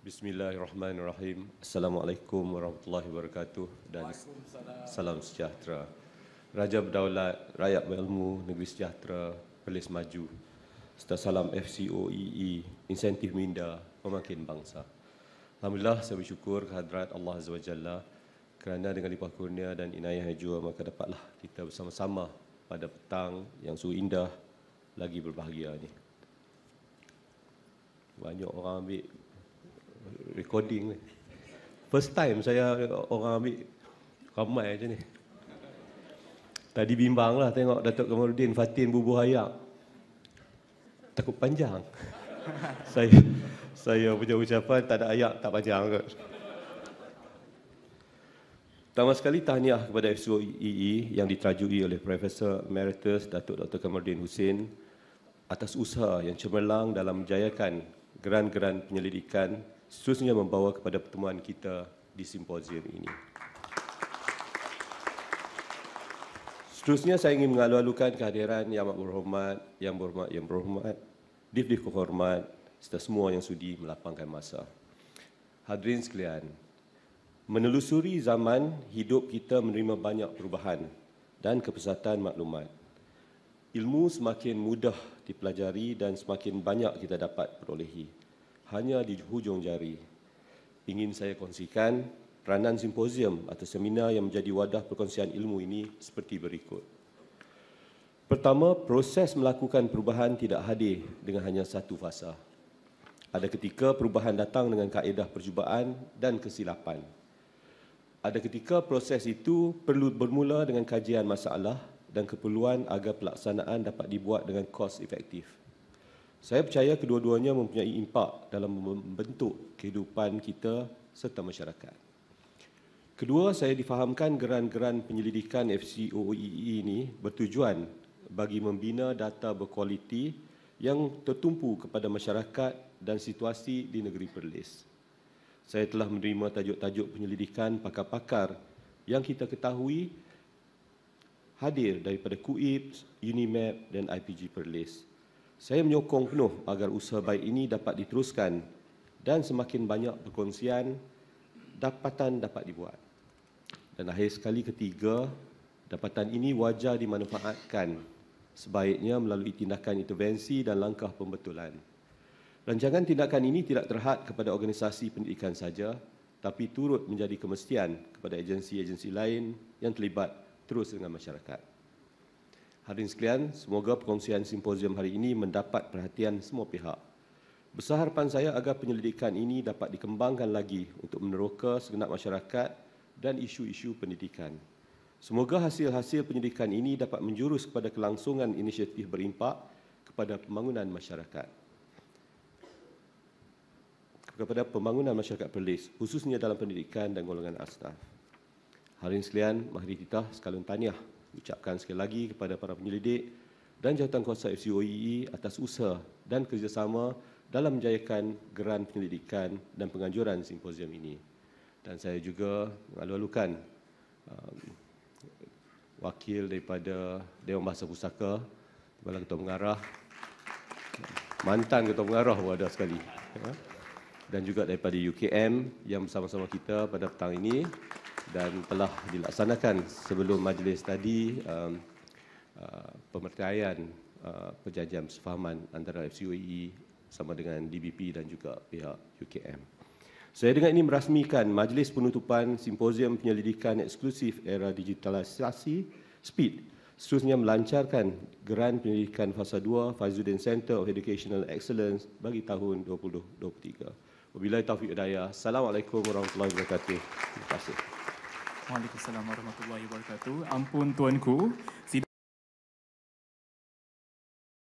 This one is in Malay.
Bismillahirrahmanirrahim. Assalamualaikum warahmatullahi wabarakatuh dan salam sejahtera. Raja Berdaulat, rakyat berilmu, negeri sejahtera, Perlis maju. Serta salam FCOEE, insentif minda, pemakin bangsa. Alhamdulillah, saya bersyukur kehadrat Allah Azza wa Jalla kerana dengan limpah kurnia dan inayahnya jua maka dapatlah kita bersama-sama pada petang yang sungguh indah lagi berbahagia ni. Banyak orang ambil recording ni. First time saya orang ambil ramai macam ni. Tadi bimbang lah tengok Datuk Kamaluddin Fatin bubuh ayak. Takut panjang. saya punya ucapan tak ada ayak tak panjang kot. Pertama sekali tahniah kepada FCOEE yang diterajui oleh Profesor Emeritus Datuk Dr. Kamaluddin Hussein atas usaha yang cemerlang dalam menjayakan geran-geran penyelidikan seterusnya membawa kepada pertemuan kita di simposium ini. Seterusnya saya ingin mengalu-alukan kehadiran Yang Amat Berhormat, Divli Kehormat serta semua yang sudi melapangkan masa. Hadirin sekalian, menelusuri zaman hidup kita menerima banyak perubahan dan kepesatan maklumat. Ilmu semakin mudah dipelajari dan semakin banyak kita dapat perolehi. Hanya di hujung jari. Ingin saya kongsikan peranan simposium atau seminar yang menjadi wadah perkongsian ilmu ini seperti berikut. Pertama, proses melakukan perubahan tidak hadir dengan hanya satu fasa. Ada ketika perubahan datang dengan kaedah percubaan dan kesilapan. Ada ketika proses itu perlu bermula dengan kajian masalah dan keperluan agar pelaksanaan dapat dibuat dengan kos efektif. Saya percaya kedua-duanya mempunyai impak dalam membentuk kehidupan kita serta masyarakat. Kedua, saya difahamkan geran-geran penyelidikan FCOEE ini bertujuan bagi membina data berkualiti yang tertumpu kepada masyarakat dan situasi di negeri Perlis. Saya telah menerima tajuk-tajuk penyelidikan pakar-pakar yang kita ketahui hadir daripada KUIP, UNIMAP dan IPG Perlis. Saya menyokong penuh agar usaha baik ini dapat diteruskan dan semakin banyak perkongsian dapatan dapat dibuat. Dan akhir sekali ketiga, dapatan ini wajar dimanfaatkan sebaiknya melalui tindakan intervensi dan langkah pembetulan. Rancangan tindakan ini tidak terhad kepada organisasi pendidikan saja, tapi turut menjadi kemestian kepada agensi-agensi lain yang terlibat terus dengan masyarakat. Hadirin sekalian, semoga perkongsian simposium hari ini mendapat perhatian semua pihak. Besar harapan saya agar penyelidikan ini dapat dikembangkan lagi untuk meneroka segenap masyarakat dan isu-isu pendidikan. Semoga hasil-hasil penyelidikan ini dapat menjurus kepada kelangsungan inisiatif berimpak kepada pembangunan masyarakat. Kepada pembangunan masyarakat Perlis, khususnya dalam pendidikan dan golongan asnaf. Hadirin sekalian, mari kita sekalian tahniah ucapkan sekali lagi kepada para penyelidik dan jawatankuasa FCOEE atas usaha dan kerjasama dalam menjayakan geran penyelidikan dan penganjuran simposium ini. Dan saya juga mengalu-alukan wakil daripada Dewan Bahasa Pusaka, Kepala Ketua Pengarah, mantan Ketua Pengarah pun ada sekali, dan juga daripada UKM yang bersama-sama kita pada petang ini dan telah dilaksanakan sebelum majlis tadi pemerkaian perjanjian sefahaman antara FCOEE sama dengan DBP dan juga pihak UKM. Saya dengan ini merasmikan majlis penutupan simposium penyelidikan eksklusif era digitalisasi SPEED, seterusnya melancarkan geran penyelidikan fasa 2 Faizuddin Center of Educational Excellence bagi tahun 2023. Wabillahi taufiq hidayah. Assalamualaikum warahmatullahi wabarakatuh. Terima kasih. Waalaikumsalam warahmatullahi wabarakatuh. Ampun tuanku.